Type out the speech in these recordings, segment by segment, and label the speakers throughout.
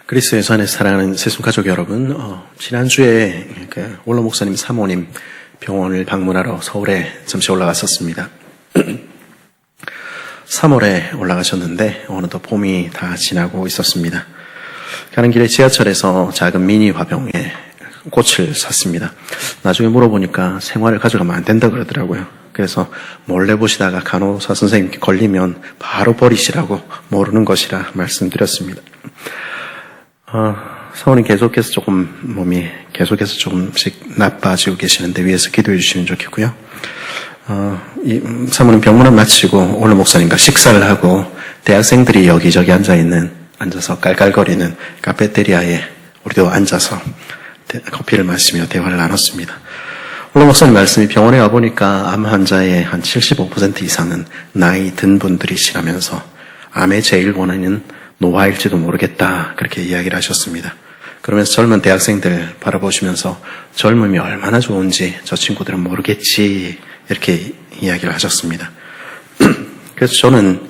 Speaker 1: 그리스도의 안에 사랑하는 세순가족 여러분, 지난주에 원로 목사님 사모님 병원을 방문하러 서울에 잠시 올라갔었습니다. 3월에 올라가셨는데 어느덧 봄이 다 지나고 있었습니다. 가는 길에 지하철에서 작은 미니 화병에 꽃을 샀습니다. 나중에 물어보니까 생화를 가져가면 안 된다 그러더라고요. 그래서 몰래 보시다가 간호사 선생님께 걸리면 바로 버리시라고, 모르는 것이라 말씀드렸습니다. 사모님 계속해서 몸이 계속해서 조금씩 나빠지고 계시는데 위에서 기도해 주시면 좋겠고요. 사모님 병문안 마치고 오늘 목사님과 식사를 하고 대학생들이 여기저기 앉아서 깔깔거리는 카페테리아에 우리도 앉아서 커피를 마시며 대화를 나눴습니다. 오늘 목사님 말씀이 병원에 와보니까 암 환자의 한 75% 이상은 나이 든 분들이시라면서 암의 제일 원인은 노화일지도 모르겠다, 그렇게 이야기를 하셨습니다. 그러면서 젊은 대학생들 바라보시면서 젊음이 얼마나 좋은지 저 친구들은 모르겠지, 이렇게 이야기를 하셨습니다. 그래서 저는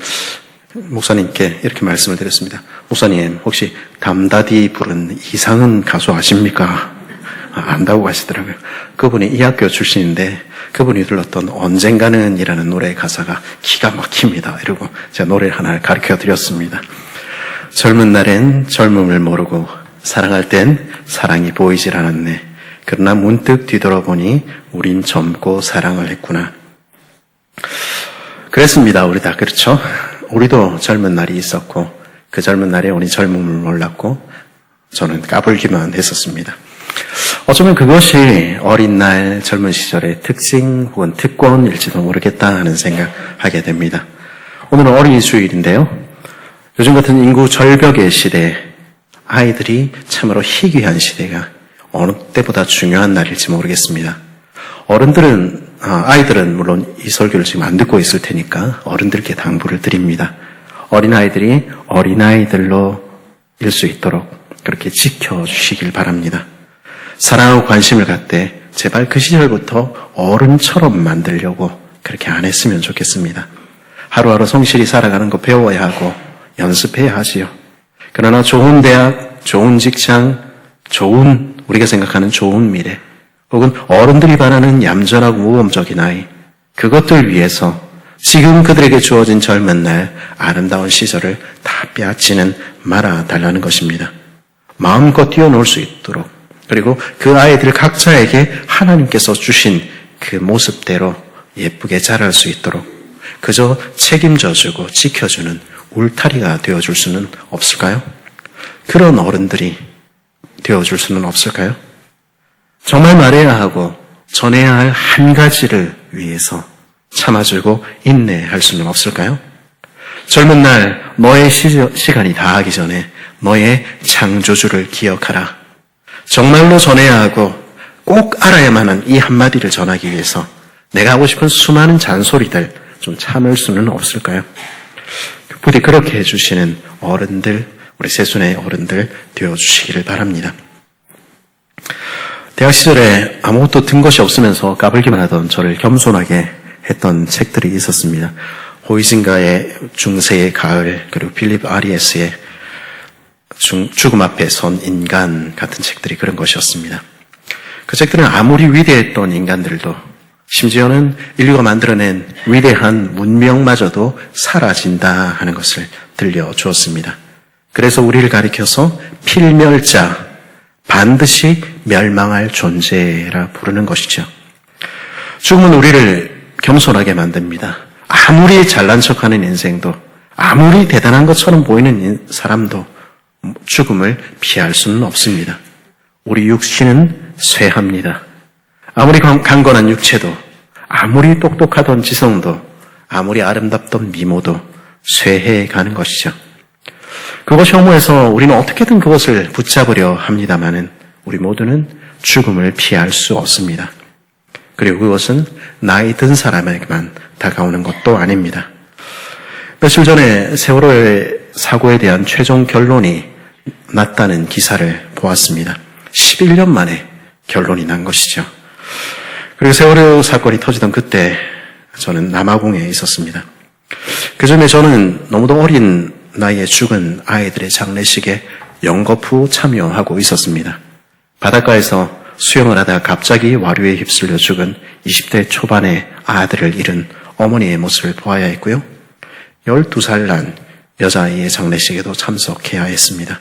Speaker 1: 목사님께 이렇게 말씀을 드렸습니다. 목사님, 혹시 담다디 부른 이상은 가수 아십니까? 안다고 하시더라고요. 그분이 이 학교 출신인데 그분이 불렀던 언젠가는 이라는 노래 가사가 기가 막힙니다, 이러고 제가 노래를 하나 가르쳐 드렸습니다. 젊은 날엔 젊음을 모르고 사랑할 땐 사랑이 보이질 않았네. 그러나 문득 뒤돌아보니 우린 젊고 사랑을 했구나. 그랬습니다. 우리 다 그렇죠? 우리도 젊은 날이 있었고 그 젊은 날에 우리 젊음을 몰랐고 저는 까불기만 했었습니다. 어쩌면 그것이 어린 날 젊은 시절의 특징 혹은 특권일지도 모르겠다 하는 생각하게 됩니다. 오늘은 어린이 주일인데요. 요즘 같은 인구 절벽의 시대에 아이들이 참으로 희귀한 시대가 어느 때보다 중요한 날일지 모르겠습니다. 아이들은 물론 이 설교를 지금 안 듣고 있을 테니까 어른들께 당부를 드립니다. 어린아이들이 어린아이들로 일 수 있도록 그렇게 지켜주시길 바랍니다. 사랑하고 관심을 갖되 제발 그 시절부터 어른처럼 만들려고 그렇게 안 했으면 좋겠습니다. 하루하루 성실히 살아가는 거 배워야 하고 연습해야 하지요. 그러나 좋은 대학, 좋은 직장, 우리가 생각하는 좋은 미래, 혹은 어른들이 바라는 얌전하고 모범적인 아이, 그것들 위해서 지금 그들에게 주어진 젊은 날, 아름다운 시절을 다 빼앗지는 말아달라는 것입니다. 마음껏 뛰어놀 수 있도록, 그리고 그 아이들 각자에게 하나님께서 주신 그 모습대로 예쁘게 자랄 수 있도록 그저 책임져주고 지켜주는 울타리가 되어줄 수는 없을까요? 그런 어른들이 되어줄 수는 없을까요? 정말 말해야 하고 전해야 할 한 가지를 위해서 참아주고 인내할 수는 없을까요? 젊은 날 너의 시간이 다하기 전에 너의 창조주를 기억하라. 정말로 전해야 하고 꼭 알아야만 한 이 한마디를 전하기 위해서 내가 하고 싶은 수많은 잔소리들 좀 참을 수는 없을까요? 부디 그렇게 해주시는 어른들, 우리 세순의 어른들 되어주시기를 바랍니다. 대학 시절에 아무것도 든 것이 없으면서 까불기만 하던 저를 겸손하게 했던 책들이 있었습니다. 호이징가의 중세의 가을, 그리고 필립 아리에스의 죽음 앞에 선 인간 같은 책들이 그런 것이었습니다. 그 책들은 아무리 위대했던 인간들도, 심지어는 인류가 만들어낸 위대한 문명마저도 사라진다 하는 것을 들려주었습니다. 그래서 우리를 가리켜서 필멸자, 반드시 멸망할 존재라 부르는 것이죠. 죽음은 우리를 겸손하게 만듭니다. 아무리 잘난 척하는 인생도, 아무리 대단한 것처럼 보이는 사람도 죽음을 피할 수는 없습니다. 우리 육신은 쇠합니다. 아무리 강건한 육체도, 아무리 똑똑하던 지성도, 아무리 아름답던 미모도 쇠해 가는 것이죠. 그것이 허무해서 우리는 어떻게든 그것을 붙잡으려 합니다마는 우리 모두는 죽음을 피할 수 없습니다. 그리고 그것은 나이 든 사람에게만 다가오는 것도 아닙니다. 며칠 전에 세월호의 사고에 대한 최종 결론이 났다는 기사를 보았습니다. 11년 만에 결론이 난 것이죠. 그리고 세월호 사건이 터지던 그때 저는 남아공에 있었습니다. 그 전에 저는 너무도 어린 나이에 죽은 아이들의 장례식에 연거푸 참여하고 있었습니다. 바닷가에서 수영을 하다 갑자기 와류에 휩쓸려 죽은 20대 초반의 아들을 잃은 어머니의 모습을 보아야 했고요. 12살 난 여자아이의 장례식에도 참석해야 했습니다.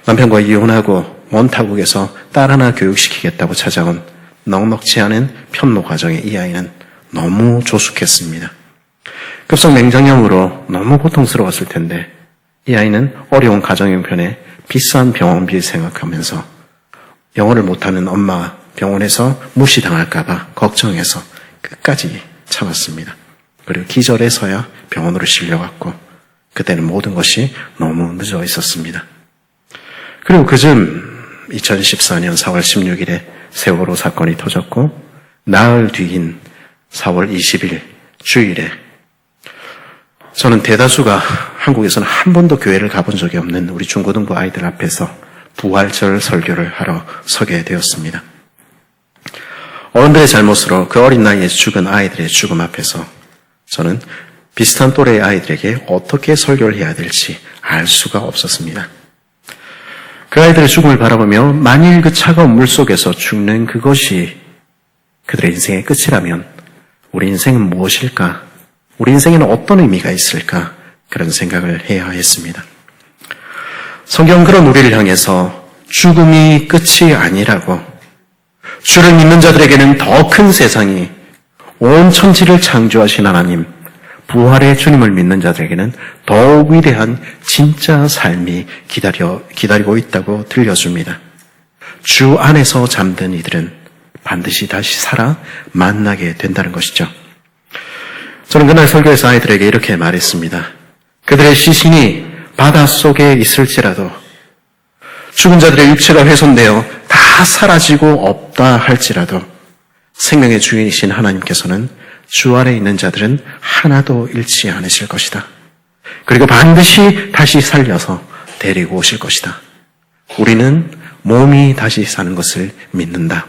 Speaker 1: 남편과 이혼하고 먼 타국에서 딸 하나 교육시키겠다고 찾아온 넉넉지 않은 편모 가정의 이 아이는 너무 조숙했습니다. 급성 맹장염으로 너무 고통스러웠을 텐데 이 아이는 어려운 가정 형편에 비싼 병원비 생각하면서 영어를 못하는 엄마가 병원에서 무시당할까봐 걱정해서 끝까지 참았습니다. 그리고 기절해서야 병원으로 실려갔고 그때는 모든 것이 너무 늦어 있었습니다. 그리고 그즈음 2014년 4월 16일에 세월호 사건이 터졌고 나흘 뒤인 4월 20일 주일에 저는 대다수가 한국에서는 한 번도 교회를 가본 적이 없는 우리 중고등부 아이들 앞에서 부활절 설교를 하러 서게 되었습니다. 어른들의 잘못으로 그 어린 나이에 죽은 아이들의 죽음 앞에서 저는 비슷한 또래의 아이들에게 어떻게 설교를 해야 될지 알 수가 없었습니다. 그 아이들의 죽음을 바라보며 만일 그 차가운 물속에서 죽는 그것이 그들의 인생의 끝이라면 우리 인생은 무엇일까? 우리 인생에는 어떤 의미가 있을까? 그런 생각을 해야 했습니다. 성경은 그런 우리를 향해서 죽음이 끝이 아니라고, 주를 믿는 자들에게는 더 큰 세상이, 온 천지를 창조하신 하나님, 부활의 주님을 믿는 자들에게는 더욱 위대한 진짜 삶이 기다리고 있다고 들려줍니다. 주 안에서 잠든 이들은 반드시 다시 살아 만나게 된다는 것이죠. 저는 그날 설교에서 아이들에게 이렇게 말했습니다. 그들의 시신이 바닷속에 있을지라도, 죽은 자들의 육체가 훼손되어 다 사라지고 없다 할지라도 생명의 주인이신 하나님께서는 주 안에 있는 자들은 하나도 잃지 않으실 것이다. 그리고 반드시 다시 살려서 데리고 오실 것이다. 우리는 몸이 다시 사는 것을 믿는다.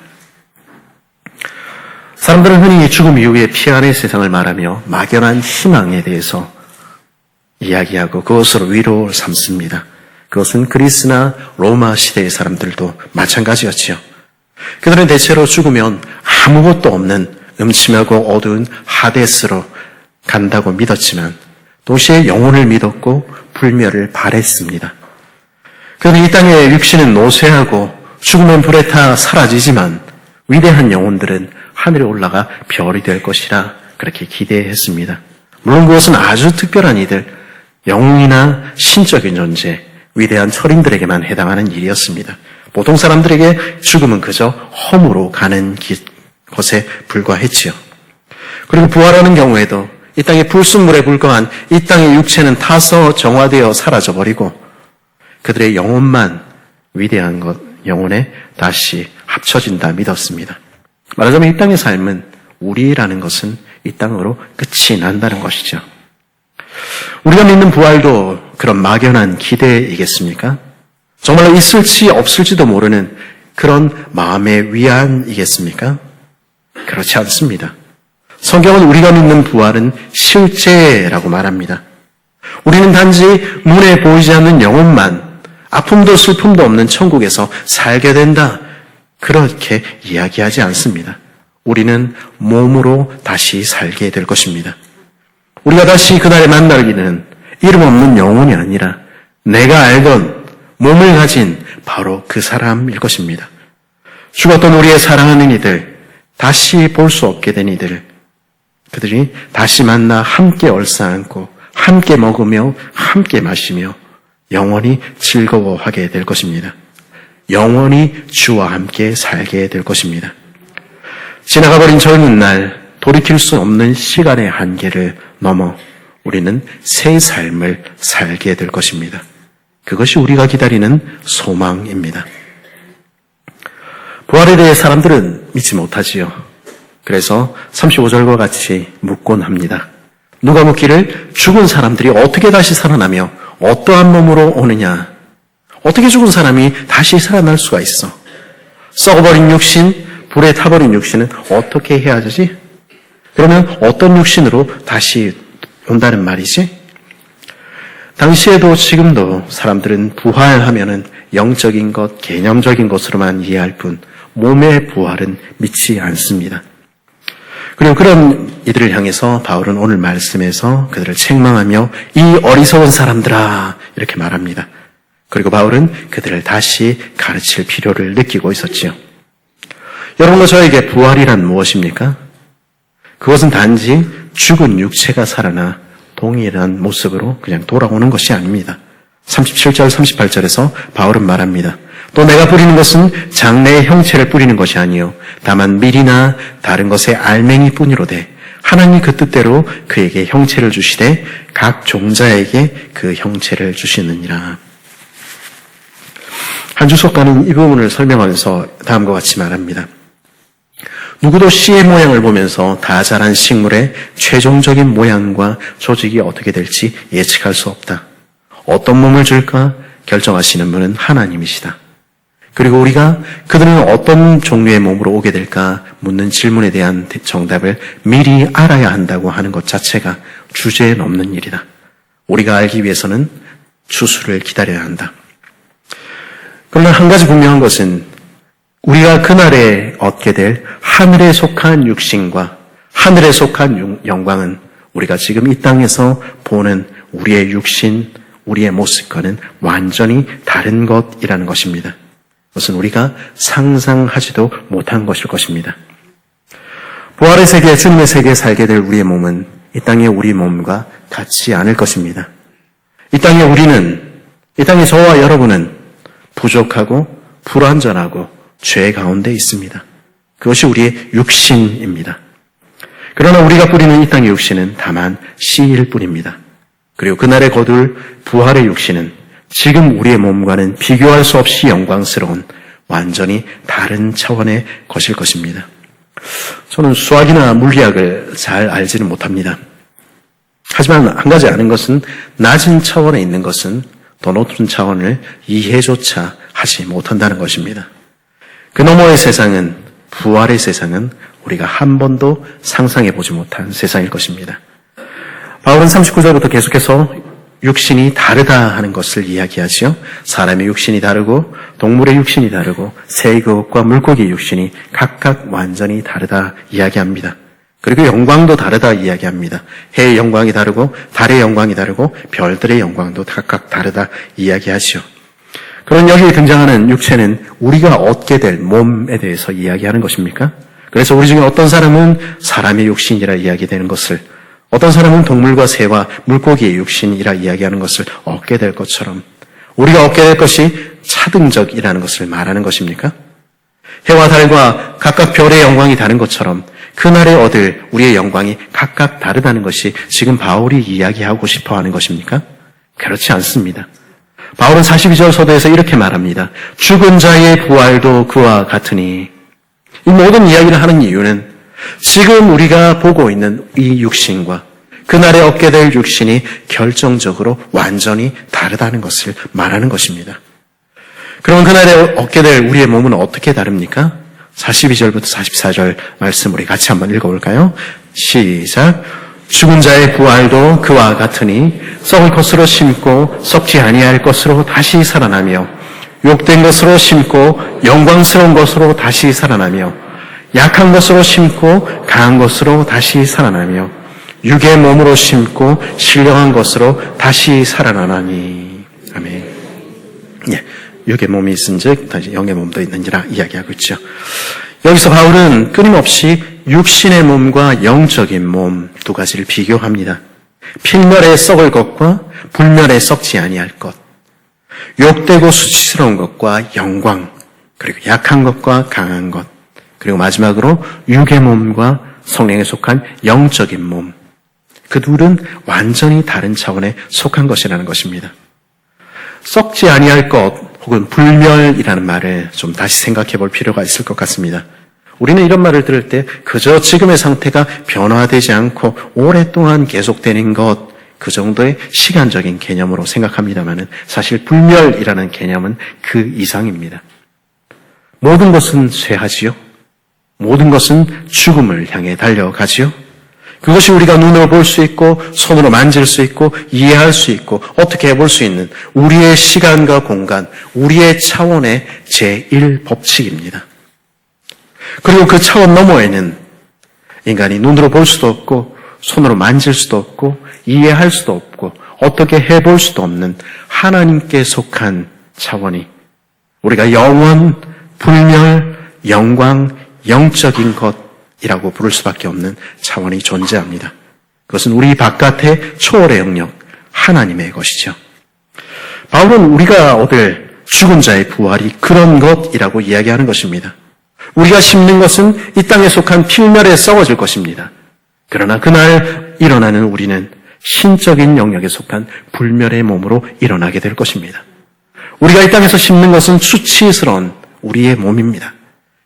Speaker 1: 사람들은 흔히 죽음 이후의 피안의 세상을 말하며 막연한 희망에 대해서 이야기하고 그것으로 위로를 삼습니다. 그것은 그리스나 로마 시대의 사람들도 마찬가지였지요. 그들은 대체로 죽으면 아무것도 없는 음침하고 어두운 하데스로 간다고 믿었지만 동시에 영혼을 믿었고 불멸을 바랬습니다. 그런데 이 땅의 육신은 노쇠하고 죽으면 불에 타 사라지지만 위대한 영혼들은 하늘에 올라가 별이 될 것이라 그렇게 기대했습니다. 물론 그것은 아주 특별한 이들, 영웅이나 신적인 존재, 위대한 철인들에게만 해당하는 일이었습니다. 보통 사람들에게 죽음은 그저 험으로 가는 것에 불과했지요. 그리고 부활하는 경우에도 이 땅의 불순물에 불과한 이 땅의 육체는 타서 정화되어 사라져버리고 그들의 영혼만 위대한 것, 영혼에 다시 합쳐진다 믿었습니다. 말하자면 이 땅의 삶은 우리라는 것은 이 땅으로 끝이 난다는 것이죠. 우리가 믿는 부활도 그런 막연한 기대이겠습니까? 정말로 있을지 없을지도 모르는 그런 마음의 위안이겠습니까? 그렇지 않습니다. 성경은 우리가 믿는 부활은 실제라고 말합니다. 우리는 단지 눈에 보이지 않는 영혼만 아픔도 슬픔도 없는 천국에서 살게 된다. 그렇게 이야기하지 않습니다. 우리는 몸으로 다시 살게 될 것입니다. 우리가 다시 그날에 만나기는 이름 없는 영혼이 아니라 내가 알던 몸을 가진 바로 그 사람일 것입니다. 죽었던 우리의 사랑하는 이들, 다시 볼 수 없게 된 이들, 그들이 다시 만나 함께 얼싸안고 함께 먹으며 함께 마시며 영원히 즐거워하게 될 것입니다. 영원히 주와 함께 살게 될 것입니다. 지나가버린 젊은 날 돌이킬 수 없는 시간의 한계를 넘어 우리는 새 삶을 살게 될 것입니다. 그것이 우리가 기다리는 소망입니다. 부활에 대해 사람들은 믿지 못하지요. 그래서 35절과 같이 묻곤 합니다. 누가 묻기를 죽은 사람들이 어떻게 다시 살아나며 어떠한 몸으로 오느냐? 어떻게 죽은 사람이 다시 살아날 수가 있어? 썩어버린 육신, 불에 타버린 육신은 어떻게 해야 되지? 그러면 어떤 육신으로 다시 온다는 말이지? 당시에도 지금도 사람들은 부활하면은 영적인 것, 개념적인 것으로만 이해할 뿐 몸의 부활은 믿지 않습니다. 그리고 그런 이들을 향해서 바울은 오늘 말씀에서 그들을 책망하며 이 어리석은 사람들아 이렇게 말합니다. 그리고 바울은 그들을 다시 가르칠 필요를 느끼고 있었지요. 여러분과 저에게 부활이란 무엇입니까? 그것은 단지 죽은 육체가 살아나 동일한 모습으로 그냥 돌아오는 것이 아닙니다. 37절, 38절에서 바울은 말합니다. 또 내가 뿌리는 것은 장래의 형체를 뿌리는 것이 아니요 다만 밀이나 다른 것의 알맹이 뿐이로되 하나님이 그 뜻대로 그에게 형체를 주시되 각 종자에게 그 형체를 주시느니라. 한 주석가는 이 부분을 설명하면서 다음과 같이 말합니다. 누구도 씨의 모양을 보면서 다 자란 식물의 최종적인 모양과 조직이 어떻게 될지 예측할 수 없다. 어떤 몸을 줄까 결정하시는 분은 하나님이시다. 그리고 우리가 그들은 어떤 종류의 몸으로 오게 될까 묻는 질문에 대한 정답을 미리 알아야 한다고 하는 것 자체가 주제에 넘는 일이다. 우리가 알기 위해서는 추수를 기다려야 한다. 그러나 한 가지 분명한 것은 우리가 그날에 얻게 될 하늘에 속한 육신과 하늘에 속한 영광은 우리가 지금 이 땅에서 보는 우리의 육신, 우리의 모습과는 완전히 다른 것이라는 것입니다. 그것은 우리가 상상하지도 못한 것일 것입니다. 부활의 세계, 주님의 세계에 살게 될 우리의 몸은 이 땅의 우리 몸과 같지 않을 것입니다. 이 땅의 저와 여러분은 부족하고 불완전하고 죄 가운데 있습니다. 그것이 우리의 육신입니다. 그러나 우리가 뿌리는 이 땅의 육신은 다만 씨일 뿐입니다. 그리고 그날에 거둘 부활의 육신은 지금 우리의 몸과는 비교할 수 없이 영광스러운 완전히 다른 차원의 것일 것입니다. 저는 수학이나 물리학을 잘 알지는 못합니다. 하지만 한 가지 아는 것은 낮은 차원에 있는 것은 더 높은 차원을 이해조차 하지 못한다는 것입니다. 그 너머의 세상은, 부활의 세상은 우리가 한 번도 상상해 보지 못한 세상일 것입니다. 바울은 39절부터 계속해서 육신이 다르다 하는 것을 이야기하지요. 사람의 육신이 다르고 동물의 육신이 다르고 새것과 물고기의 육신이 각각 완전히 다르다 이야기합니다. 그리고 영광도 다르다 이야기합니다. 해의 영광이 다르고 달의 영광이 다르고 별들의 영광도 각각 다르다 이야기하지요. 그런 여기에 등장하는 육체는 우리가 얻게 될 몸에 대해서 이야기하는 것입니까? 그래서 우리 중에 어떤 사람은 사람의 육신이라 이야기되는 것을, 어떤 사람은 동물과 새와 물고기의 육신이라 이야기하는 것을 얻게 될 것처럼 우리가 얻게 될 것이 차등적이라는 것을 말하는 것입니까? 해와 달과 각각 별의 영광이 다른 것처럼 그날에 얻을 우리의 영광이 각각 다르다는 것이 지금 바울이 이야기하고 싶어 하는 것입니까? 그렇지 않습니다. 바울은 42절 서도에서 이렇게 말합니다. 죽은 자의 부활도 그와 같으니. 이 모든 이야기를 하는 이유는 지금 우리가 보고 있는 이 육신과 그날에 얻게 될 육신이 결정적으로 완전히 다르다는 것을 말하는 것입니다. 그럼 그날에 얻게 될 우리의 몸은 어떻게 다릅니까? 42절부터 44절 말씀 우리 같이 한번 읽어볼까요? 시작. 죽은 자의 부활도 그와 같으니 썩을 것으로 심고 썩지 아니할 것으로 다시 살아나며 욕된 것으로 심고 영광스러운 것으로 다시 살아나며 약한 것으로 심고 강한 것으로 다시 살아나며 육의 몸으로 심고 신령한 것으로 다시 살아나나니. 아멘. 예, 육의 몸이 있은즉 다시 영의 몸도 있느니라 이야기하고 있죠. 여기서 바울은 끊임없이 육신의 몸과 영적인 몸 두 가지를 비교합니다. 필멸에 썩을 것과 불멸에 썩지 아니할 것, 욕되고 수치스러운 것과 영광, 그리고 약한 것과 강한 것, 그리고 마지막으로 육의 몸과 성령에 속한 영적인 몸, 그 둘은 완전히 다른 차원에 속한 것이라는 것입니다. 썩지 아니할 것 혹은 불멸이라는 말을 좀 다시 생각해 볼 필요가 있을 것 같습니다. 우리는 이런 말을 들을 때 그저 지금의 상태가 변화되지 않고 오랫동안 계속되는 것, 그 정도의 시간적인 개념으로 생각합니다만 사실 불멸이라는 개념은 그 이상입니다. 모든 것은 쇠하지요. 모든 것은 죽음을 향해 달려가지요. 그것이 우리가 눈으로 볼 수 있고 손으로 만질 수 있고 이해할 수 있고 어떻게 해볼 수 있는 우리의 시간과 공간, 우리의 차원의 제1법칙입니다. 그리고 그 차원 너머에는 인간이 눈으로 볼 수도 없고 손으로 만질 수도 없고 이해할 수도 없고 어떻게 해볼 수도 없는 하나님께 속한 차원이 우리가 영원, 불멸, 영광, 영적인 것이라고 부를 수밖에 없는 차원이 존재합니다. 그것은 우리 바깥의 초월의 영역, 하나님의 것이죠. 바울은 우리가 얻을 죽은 자의 부활이 그런 것이라고 이야기하는 것입니다. 우리가 심는 것은 이 땅에 속한 필멸에 썩어질 것입니다. 그러나 그날 일어나는 우리는 신적인 영역에 속한 불멸의 몸으로 일어나게 될 것입니다. 우리가 이 땅에서 심는 것은 수치스러운 우리의 몸입니다.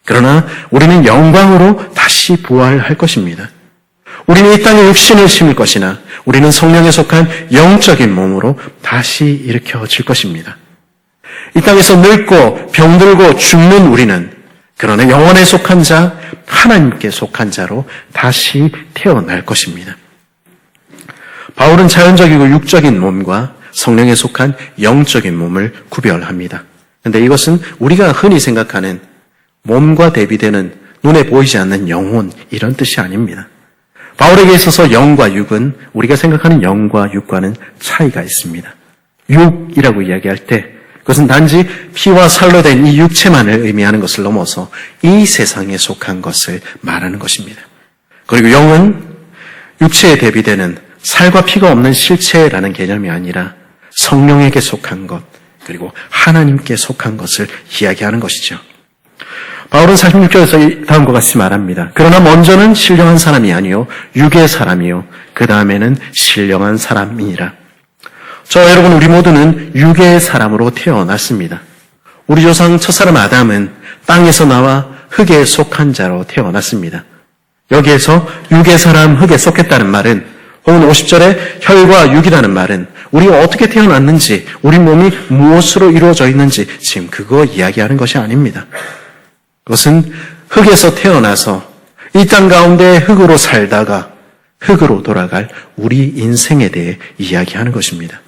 Speaker 1: 그러나 우리는 영광으로 다시 부활할 것입니다. 우리는 이 땅에 육신을 심을 것이나 우리는 성령에 속한 영적인 몸으로 다시 일으켜질 것입니다. 이 땅에서 늙고 병들고 죽는 우리는 그러나 영원에 속한 자, 하나님께 속한 자로 다시 태어날 것입니다. 바울은 자연적이고 육적인 몸과 성령에 속한 영적인 몸을 구별합니다. 그런데 이것은 우리가 흔히 생각하는 몸과 대비되는 눈에 보이지 않는 영혼 이런 뜻이 아닙니다. 바울에게 있어서 영과 육은 우리가 생각하는 영과 육과는 차이가 있습니다. 육이라고 이야기할 때 그것은 단지 피와 살로 된 이 육체만을 의미하는 것을 넘어서 이 세상에 속한 것을 말하는 것입니다. 그리고 영은 육체에 대비되는 살과 피가 없는 실체라는 개념이 아니라 성령에게 속한 것, 그리고 하나님께 속한 것을 이야기하는 것이죠. 바울은 46절에서 다음과 같이 말합니다. 그러나 먼저는 신령한 사람이 아니요 육의 사람이요 그 다음에는 신령한 사람이니라. 저와 여러분 우리 모두는 육의 사람으로 태어났습니다. 우리 조상 첫사람 아담은 땅에서 나와 흙에 속한 자로 태어났습니다. 여기에서 육의 사람 흙에 속했다는 말은 혹은 50절에 혈과 육이라는 말은 우리가 어떻게 태어났는지 우리 몸이 무엇으로 이루어져 있는지 지금 그거 이야기하는 것이 아닙니다. 그것은 흙에서 태어나서 이 땅 가운데 흙으로 살다가 흙으로 돌아갈 우리 인생에 대해 이야기하는 것입니다.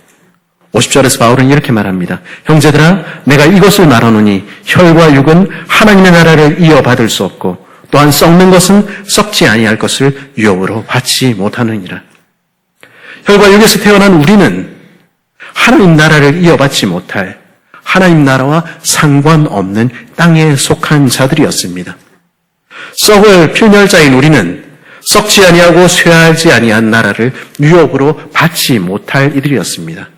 Speaker 1: 50절에서 바울은 이렇게 말합니다. 형제들아 내가 이것을 말하노니 혈과 육은 하나님의 나라를 이어받을 수 없고 또한 썩는 것은 썩지 아니할 것을 유업으로 받지 못하느니라. 혈과 육에서 태어난 우리는 하나님 나라를 이어받지 못할 하나님 나라와 상관없는 땅에 속한 자들이었습니다. 썩을 필멸자인 우리는 썩지 아니하고 쇠하지 아니한 나라를 유업으로 받지 못할 이들이었습니다.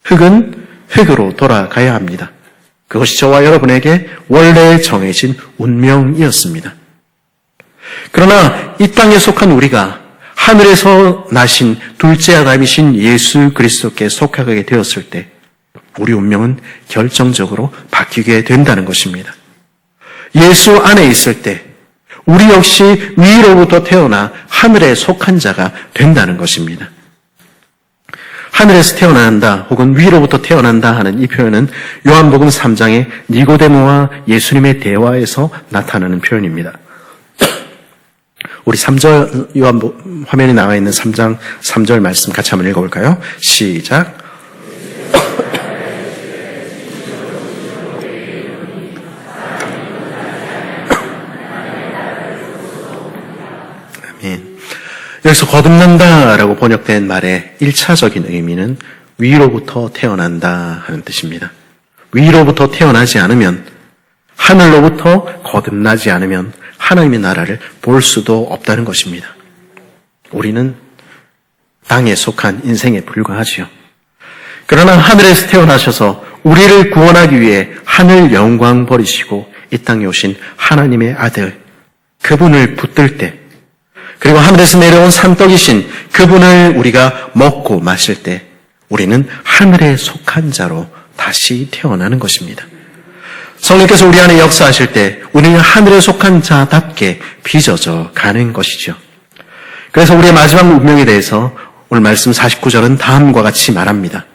Speaker 1: 흙은 흙으로 돌아가야 합니다. 그것이 저와 여러분에게 원래 정해진 운명이었습니다. 그러나 이 땅에 속한 우리가 하늘에서 나신 둘째 아담이신 예수 그리스도께 속하게 되었을 때 우리 운명은 결정적으로 바뀌게 된다는 것입니다. 예수 안에 있을 때 우리 역시 위로부터 태어나 하늘에 속한 자가 된다는 것입니다. 하늘에서 태어난다 혹은 위로부터 태어난다 하는 이 표현은 요한복음 3장의 니고데모와 예수님의 대화에서 나타나는 표현입니다. 우리 3절 화면에 나와 있는 3장 3절 말씀 같이 한번 읽어볼까요? 시작. 아멘. 여기서 거듭난다라고 번역된 말의 1차적인 의미는 위로부터 태어난다 하는 뜻입니다. 위로부터 태어나지 않으면, 하늘로부터 거듭나지 않으면 하나님의 나라를 볼 수도 없다는 것입니다. 우리는 땅에 속한 인생에 불과하지요. 그러나 하늘에서 태어나셔서 우리를 구원하기 위해 하늘 영광 버리시고 이 땅에 오신 하나님의 아들, 그분을 붙들 때, 그리고 하늘에서 내려온 산떡이신 그분을 우리가 먹고 마실 때 우리는 하늘에 속한 자로 다시 태어나는 것입니다. 성령께서 우리 안에 역사하실 때 우리는 하늘에 속한 자답게 빚어져 가는 것이죠. 그래서 우리의 마지막 운명에 대해서 오늘 말씀 49절은 다음과 같이 말합니다.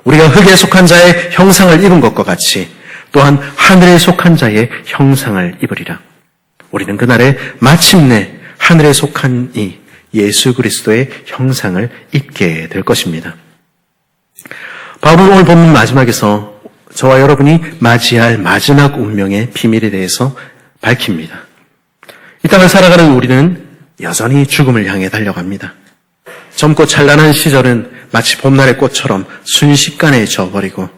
Speaker 1: 우리가 흙에 속한 자의 형상을 입은 것과 같이 또한 하늘에 속한 자의 형상을 입으리라. 우리는 그날에 마침내 하늘에 속한 이 예수 그리스도의 형상을 입게 될 것입니다. 바울은 오늘 본문 마지막에서 저와 여러분이 맞이할 마지막 운명의 비밀에 대해서 밝힙니다. 이 땅을 살아가는 우리는 여전히 죽음을 향해 달려갑니다. 젊고 찬란한 시절은 마치 봄날의 꽃처럼 순식간에 져버리고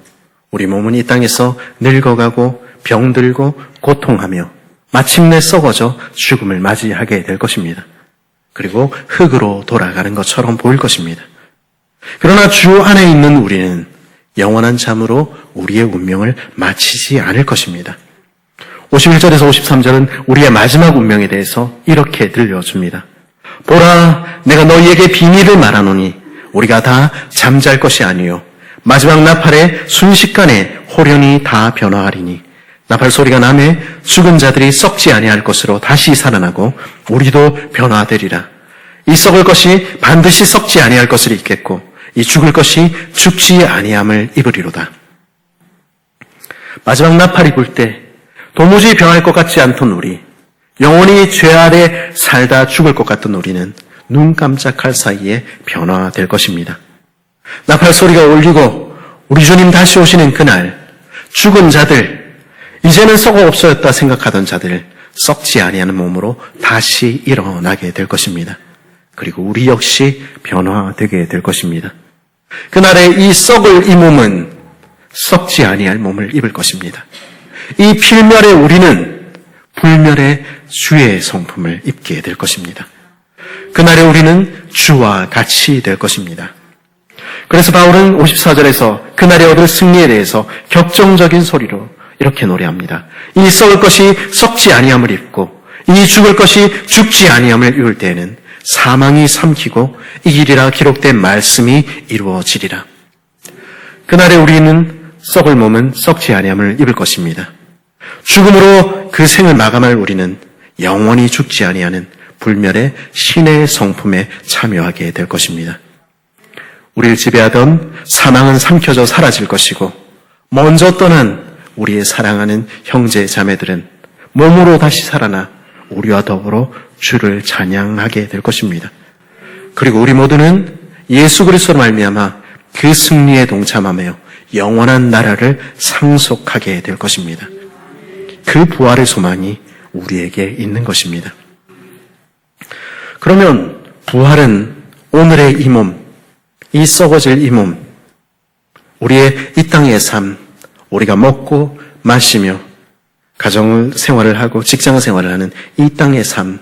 Speaker 1: 우리 몸은 이 땅에서 늙어가고 병들고 고통하며 마침내 썩어져 죽음을 맞이하게 될 것입니다. 그리고 흙으로 돌아가는 것처럼 보일 것입니다. 그러나 주 안에 있는 우리는 영원한 잠으로 우리의 운명을 마치지 않을 것입니다. 51절에서 53절은 우리의 마지막 운명에 대해서 이렇게 들려줍니다. 보라, 내가 너희에게 비밀을 말하노니 우리가 다 잠잘 것이 아니요 마지막 나팔에 순식간에 호련히 다 변화하리니 나팔 소리가 나매 죽은 자들이 썩지 아니할 것으로 다시 살아나고 우리도 변화되리라. 이 썩을 것이 반드시 썩지 아니할 것을 입겠고 이 죽을 것이 죽지 아니함을 입으리로다. 마지막 나팔이 불 때 도무지 변할 것 같지 않던 우리, 영원히 죄 아래 살다 죽을 것 같던 우리는 눈 깜짝할 사이에 변화될 것입니다. 나팔 소리가 울리고 우리 주님 다시 오시는 그날 죽은 자들, 이제는 썩어 없어졌다 생각하던 자들, 썩지 아니하는 몸으로 다시 일어나게 될 것입니다. 그리고 우리 역시 변화되게 될 것입니다. 그날에 이 썩을 이 몸은 썩지 아니할 몸을 입을 것입니다. 이 필멸의 우리는 불멸의 주의 성품을 입게 될 것입니다. 그날에 우리는 주와 같이 될 것입니다. 그래서 바울은 54절에서 그날에 얻을 승리에 대해서 격정적인 소리로 이렇게 노래합니다. 이 썩을 것이 썩지 아니함을 입고 이 죽을 것이 죽지 아니함을 입을 때에는 사망이 삼키고 이기리라 기록된 말씀이 이루어지리라. 그날에 우리는 썩을 몸은 썩지 아니함을 입을 것입니다. 죽음으로 그 생을 마감할 우리는 영원히 죽지 아니하는 불멸의 신의 성품에 참여하게 될 것입니다. 우리를 지배하던 사망은 삼켜져 사라질 것이고 먼저 떠난 우리의 사랑하는 형제 자매들은 몸으로 다시 살아나 우리와 더불어 주를 찬양하게 될 것입니다. 그리고 우리 모두는 예수 그리스도로 말미암아 그 승리에 동참하며 영원한 나라를 상속하게 될 것입니다. 그 부활의 소망이 우리에게 있는 것입니다. 그러면 부활은 오늘의 이 몸, 이 썩어질 이 몸, 우리의 이 땅의 삶, 우리가 먹고 마시며 가정 생활을 하고 직장 생활을 하는 이 땅의 삶,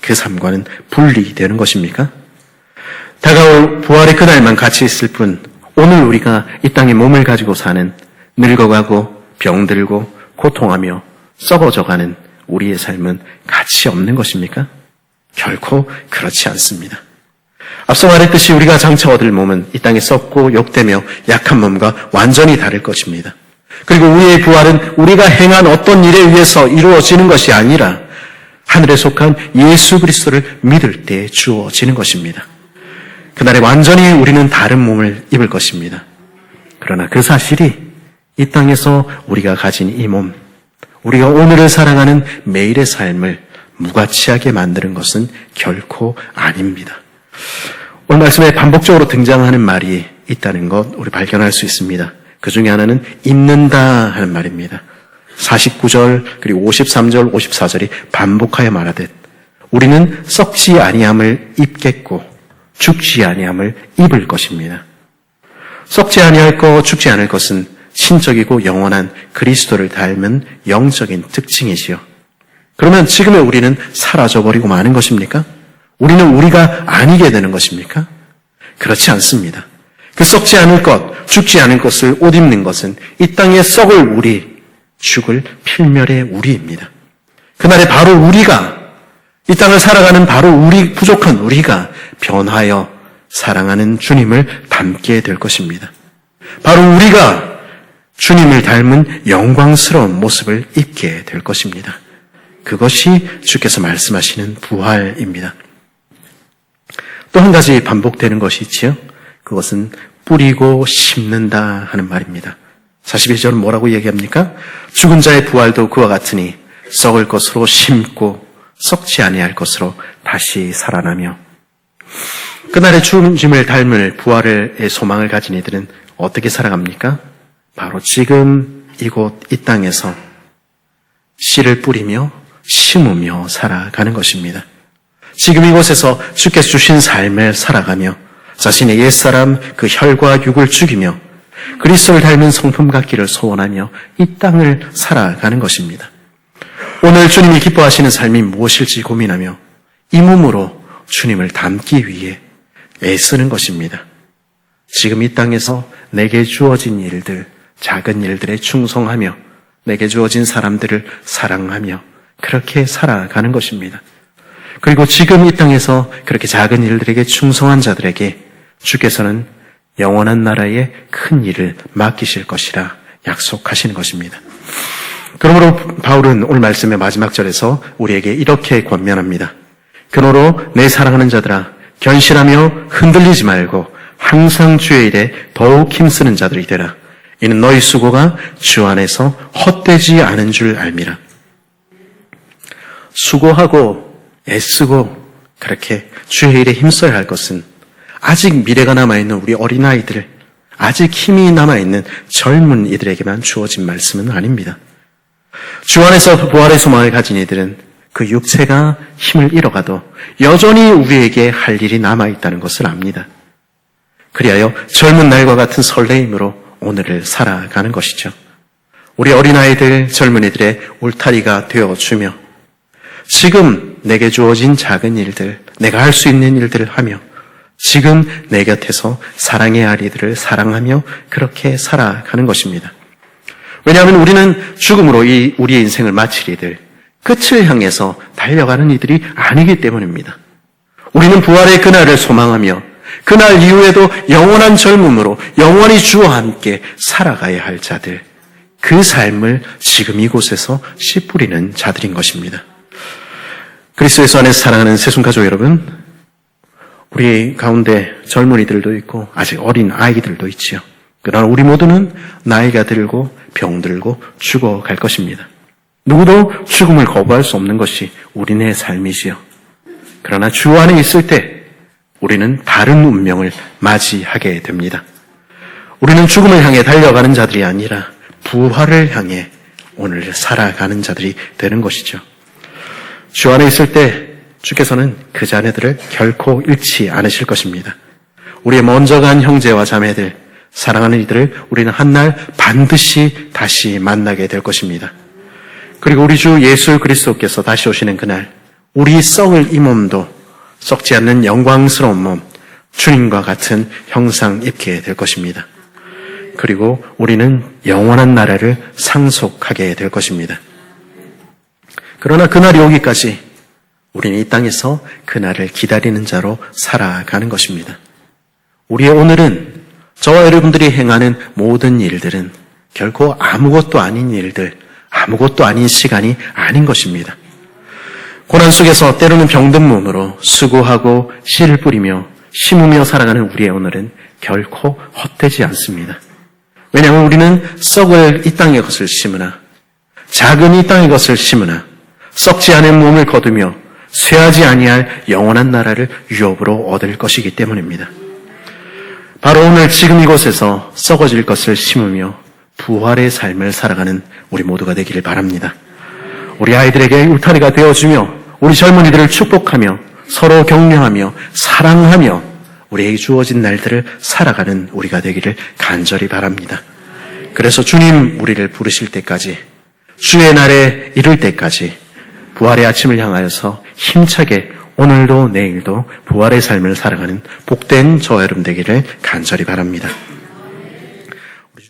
Speaker 1: 그 삶과는 분리되는 것입니까? 다가올 부활의 그날만 같이 있을 뿐 오늘 우리가 이 땅에 몸을 가지고 사는 늙어가고 병들고 고통하며 썩어져가는 우리의 삶은 가치 없는 것입니까? 결코 그렇지 않습니다. 앞서 말했듯이 우리가 장차 얻을 몸은 이 땅에 썩고 욕되며 약한 몸과 완전히 다를 것입니다. 그리고 우리의 부활은 우리가 행한 어떤 일에 의해서 이루어지는 것이 아니라 하늘에 속한 예수 그리스도를 믿을 때 주어지는 것입니다. 그날에 완전히 우리는 다른 몸을 입을 것입니다. 그러나 그 사실이 이 땅에서 우리가 가진 이 몸, 우리가 오늘을 살아가는 매일의 삶을 무가치하게 만드는 것은 결코 아닙니다. 오늘 말씀에 반복적으로 등장하는 말이 있다는 것 우리 발견할 수 있습니다. 그 중에 하나는 입는다 하는 말입니다. 49절 그리고 53절 54절이 반복하여 말하듯 우리는 썩지 아니함을 입겠고 죽지 아니함을 입을 것입니다. 썩지 아니할 것, 죽지 않을 것은 신적이고 영원한 그리스도를 닮은 영적인 특징이지요. 그러면 지금의 우리는 사라져버리고 마는 것입니까? 우리는 우리가 아니게 되는 것입니까? 그렇지 않습니다. 그 썩지 않을 것, 죽지 않을 것을 옷 입는 것은 이 땅에 썩을 우리, 죽을 필멸의 우리입니다. 그날에 바로 우리가, 이 땅을 살아가는 바로 우리, 부족한 우리가 변하여 사랑하는 주님을 닮게 될 것입니다. 바로 우리가 주님을 닮은 영광스러운 모습을 입게 될 것입니다. 그것이 주께서 말씀하시는 부활입니다. 또 한 가지 반복되는 것이 있지요. 그것은 뿌리고 심는다 하는 말입니다. 41절은 뭐라고 얘기합니까? 죽은 자의 부활도 그와 같으니 썩을 것으로 심고 썩지 아니할 것으로 다시 살아나며 그날의 주님을 닮을 부활의 소망을 가진 이들은 어떻게 살아갑니까? 바로 지금 이곳 이 땅에서 씨를 뿌리며 심으며 살아가는 것입니다. 지금 이곳에서 주께서 주신 삶을 살아가며 자신의 옛사람 그 혈과 육을 죽이며 그리스도를 닮은 성품 갖기를 소원하며 이 땅을 살아가는 것입니다. 오늘 주님이 기뻐하시는 삶이 무엇일지 고민하며 이 몸으로 주님을 닮기 위해 애쓰는 것입니다. 지금 이 땅에서 내게 주어진 일들, 작은 일들에 충성하며 내게 주어진 사람들을 사랑하며 그렇게 살아가는 것입니다. 그리고 지금 이 땅에서 그렇게 작은 일들에게 충성한 자들에게 주께서는 영원한 나라의 큰 일을 맡기실 것이라 약속하시는 것입니다. 그러므로 바울은 오늘 말씀의 마지막 절에서 우리에게 이렇게 권면합니다. 그러므로 내 사랑하는 자들아 견실하며 흔들리지 말고 항상 주의 일에 더욱 힘쓰는 자들이 되라. 이는 너희 수고가 주 안에서 헛되지 않은 줄 알미라. 수고하고 애쓰고 그렇게 주의 일에 힘써야 할 것은 아직 미래가 남아있는 우리 어린아이들, 아직 힘이 남아있는 젊은 이들에게만 주어진 말씀은 아닙니다. 주 안에서 부활의 소망을 가진 이들은 그 육체가 힘을 잃어가도 여전히 우리에게 할 일이 남아있다는 것을 압니다. 그리하여 젊은 날과 같은 설레임으로 오늘을 살아가는 것이죠. 우리 어린아이들, 젊은이들의 울타리가 되어주며 지금 내게 주어진 작은 일들, 내가 할 수 있는 일들을 하며 지금 내 곁에서 사랑해야 할 이들을 사랑하며 그렇게 살아가는 것입니다. 왜냐하면 우리는 죽음으로 우리의 인생을 마칠 이들, 끝을 향해서 달려가는 이들이 아니기 때문입니다. 우리는 부활의 그날을 소망하며 그날 이후에도 영원한 젊음으로 영원히 주와 함께 살아가야 할 자들, 그 삶을 지금 이곳에서 씨 뿌리는 자들인 것입니다. 그리스도 예수 안에서 사랑하는 새순가족 여러분, 우리 가운데 젊은이들도 있고 아직 어린 아이들도 있지요. 그러나 우리 모두는 나이가 들고 병들고 죽어갈 것입니다. 누구도 죽음을 거부할 수 없는 것이 우리네 삶이지요. 그러나 주 안에 있을 때 우리는 다른 운명을 맞이하게 됩니다. 우리는 죽음을 향해 달려가는 자들이 아니라 부활을 향해 오늘 살아가는 자들이 되는 것이죠. 주 안에 있을 때 주께서는 그 자녀들을 결코 잃지 않으실 것입니다. 우리의 먼저 간 형제와 자매들, 사랑하는 이들을 우리는 한날 반드시 다시 만나게 될 것입니다. 그리고 우리 주 예수 그리스도께서 다시 오시는 그날 우리 썩을 이 몸도 썩지 않는 영광스러운 몸, 주님과 같은 형상 입게 될 것입니다. 그리고 우리는 영원한 나라를 상속하게 될 것입니다. 그러나 그날이 오기까지 우리는 이 땅에서 그날을 기다리는 자로 살아가는 것입니다. 우리의 오늘은 저와 여러분들이 행하는 모든 일들은 결코 아무것도 아닌 일들, 아무것도 아닌 시간이 아닌 것입니다. 고난 속에서 때로는 병든 몸으로 수고하고 씨를 뿌리며 심으며 살아가는 우리의 오늘은 결코 헛되지 않습니다. 왜냐하면 우리는 썩을 이 땅의 것을 심으나 작은 이 땅의 것을 심으나 썩지 않은 몸을 거두며 쇠하지 아니할 영원한 나라를 유업으로 얻을 것이기 때문입니다. 바로 오늘 지금 이곳에서 썩어질 것을 심으며 부활의 삶을 살아가는 우리 모두가 되기를 바랍니다. 우리 아이들에게 울타리가 되어주며 우리 젊은이들을 축복하며 서로 격려하며 사랑하며 우리에게 주어진 날들을 살아가는 우리가 되기를 간절히 바랍니다. 그래서 주님 우리를 부르실 때까지, 주의 날에 이를 때까지 부활의 아침을 향하여서 힘차게 오늘도 내일도 부활의 삶을 살아가는 복된 저와 여러분 되기를 간절히 바랍니다.